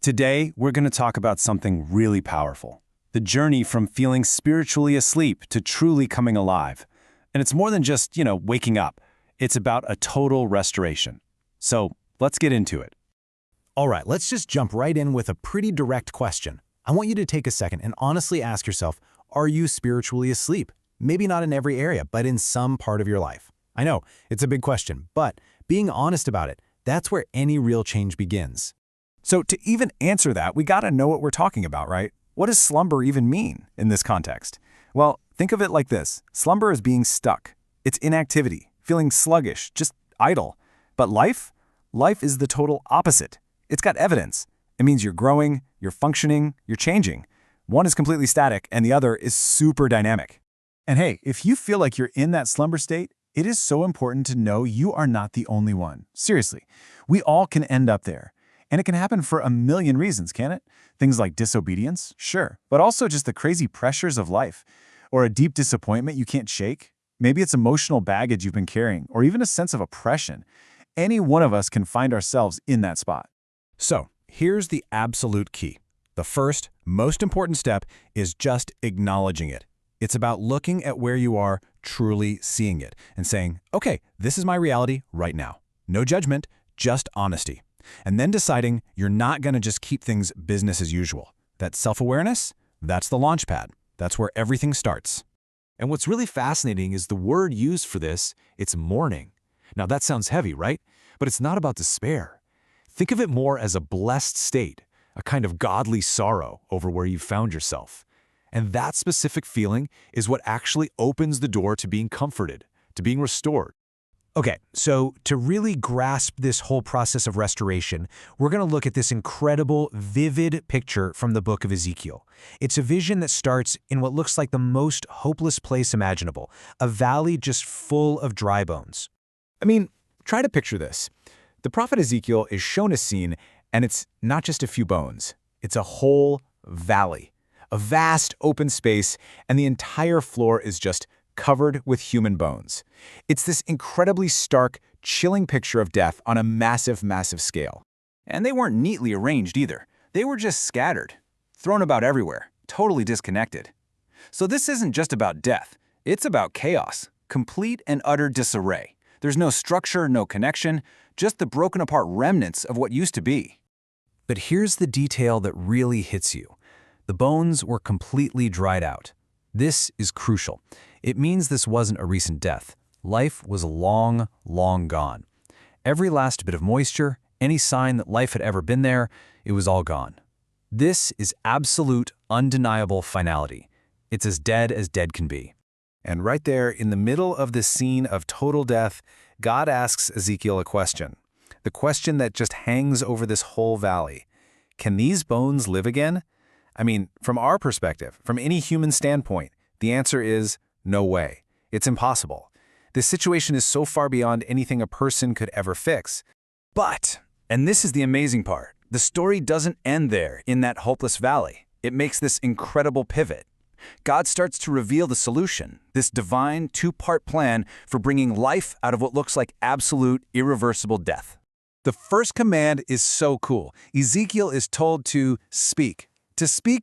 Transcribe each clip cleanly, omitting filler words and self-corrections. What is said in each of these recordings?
Today, we're going to talk about something really powerful. The journey from feeling spiritually asleep to truly coming alive. And it's more than just, waking up. It's about a total restoration. So, let's get into it. All right, let's just jump right in with a pretty direct question. I want you to take a second and honestly ask yourself, are you spiritually asleep? Maybe not in every area, but in some part of your life. I know, it's a big question, but being honest about it, that's where any real change begins. So to even answer that, we gotta know what we're talking about, right? What does slumber even mean in this context? Well, think of it like this. Slumber is being stuck. It's inactivity, feeling sluggish, just idle. But life? Life is the total opposite. It's got evidence. It means you're growing, you're functioning, you're changing. One is completely static and the other is super dynamic. And hey, if you feel like you're in that slumber state, it is so important to know you are not the only one. Seriously, we all can end up there. And it can happen for a million reasons, can't it? Things like disobedience, sure, but also just the crazy pressures of life, or a deep disappointment you can't shake. Maybe it's emotional baggage you've been carrying, or even a sense of oppression. Any one of us can find ourselves in that spot. So, here's the absolute key. The first, most important step is just acknowledging it. It's about looking at where you are, truly seeing it, and saying, okay, this is my reality right now. No judgment, just honesty. And then deciding you're not going to just keep things business as usual. That self-awareness, that's the launch pad. That's where everything starts. And what's really fascinating is the word used for this, it's mourning. Now that sounds heavy, right? But it's not about despair. Think of it more as a blessed state, a kind of godly sorrow over where you found yourself. And that specific feeling is what actually opens the door to being comforted, to being restored. Okay, so to really grasp this whole process of restoration, we're going to look at this incredible, vivid picture from the book of Ezekiel. It's a vision that starts in what looks like the most hopeless place imaginable, a valley just full of dry bones. I mean, try to picture this. The prophet Ezekiel is shown a scene, and it's not just a few bones. It's a whole valley. A vast open space, and the entire floor is just covered with human bones. It's this incredibly stark, chilling picture of death on a massive, massive scale. And they weren't neatly arranged either. They were just scattered, thrown about everywhere, totally disconnected. So this isn't just about death. It's about chaos, complete and utter disarray. There's no structure, no connection, just the broken apart remnants of what used to be. But here's the detail that really hits you. The bones were completely dried out. This is crucial. It means this wasn't a recent death. Life was long, long gone. Every last bit of moisture, any sign that life had ever been there, it was all gone. This is absolute, undeniable finality. It's as dead can be. And right there, in the middle of this scene of total death, God asks Ezekiel a question. The question that just hangs over this whole valley. Can these bones live again? I mean, from our perspective, from any human standpoint, the answer is no way. It's impossible. This situation is so far beyond anything a person could ever fix. But, and this is the amazing part, the story doesn't end there in that hopeless valley. It makes this incredible pivot. God starts to reveal the solution, this divine two-part plan for bringing life out of what looks like absolute, irreversible death. The first command is so cool. Ezekiel is told to speak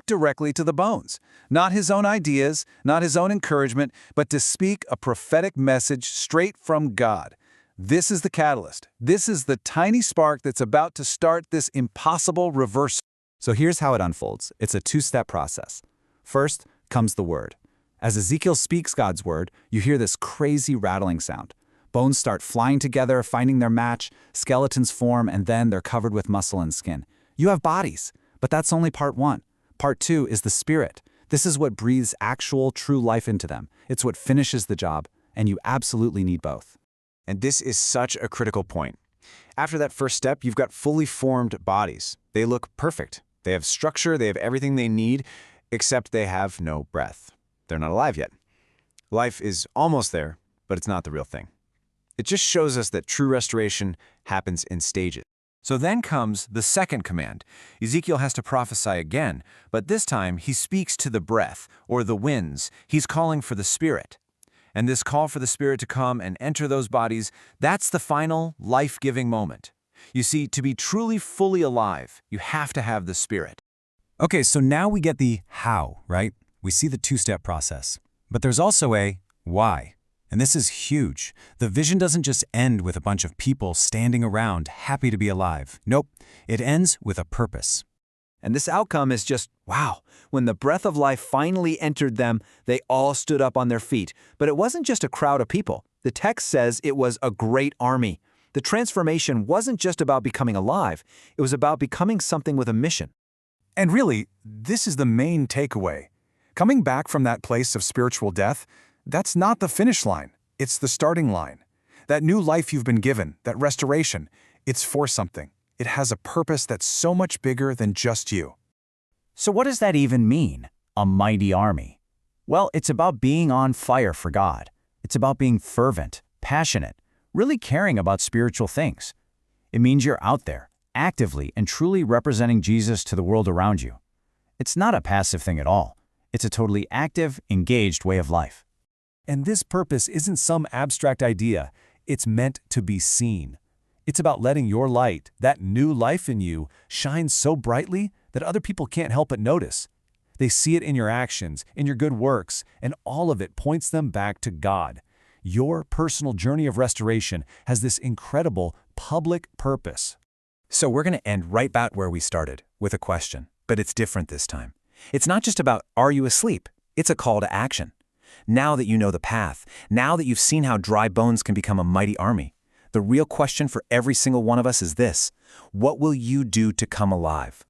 directly to the bones. Not his own ideas, not his own encouragement, but to speak a prophetic message straight from God. This is the catalyst. This is the tiny spark that's about to start this impossible reversal. So here's how it unfolds. It's a two-step process. First comes the word. As Ezekiel speaks God's word, you hear this crazy rattling sound. Bones start flying together, finding their match, skeletons form, and then they're covered with muscle and skin. You have bodies, but that's only part one. Part two is the spirit. This is what breathes actual, true life into them. It's what finishes the job, and you absolutely need both. And this is such a critical point. After that first step, you've got fully formed bodies. They look perfect. They have structure, they have everything they need, except they have no breath. They're not alive yet. Life is almost there, but it's not the real thing. It just shows us that true restoration happens in stages. So then comes the second command. Ezekiel has to prophesy again, but this time he speaks to the breath, or the winds. He's calling for the Spirit. And this call for the Spirit to come and enter those bodies, that's the final, life-giving moment. You see, to be truly fully alive, you have to have the Spirit. Okay, so now we get the how, right? We see the two-step process. But there's also a why. And this is huge. The vision doesn't just end with a bunch of people standing around happy to be alive. Nope, it ends with a purpose. And this outcome is just, wow. When the breath of life finally entered them, they all stood up on their feet. But it wasn't just a crowd of people. The text says it was a great army. The transformation wasn't just about becoming alive. It was about becoming something with a mission. And really, this is the main takeaway. Coming back from that place of spiritual death, that's not the finish line. It's the starting line. That new life you've been given, that restoration, it's for something. It has a purpose that's so much bigger than just you. So what does that even mean, a mighty army? Well, it's about being on fire for God. It's about being fervent, passionate, really caring about spiritual things. It means you're out there, actively and truly representing Jesus to the world around you. It's not a passive thing at all. It's a totally active, engaged way of life. And this purpose isn't some abstract idea. It's meant to be seen. It's about letting your light, that new life in you, shine so brightly that other people can't help but notice. They see it in your actions, in your good works, and all of it points them back to God. Your personal journey of restoration has this incredible public purpose. So we're going to end right back where we started, with a question, but it's different this time. It's not just about, are you asleep? It's a call to action. Now that you know the path, now that you've seen how dry bones can become a mighty army, the real question for every single one of us is this: what will you do to come alive?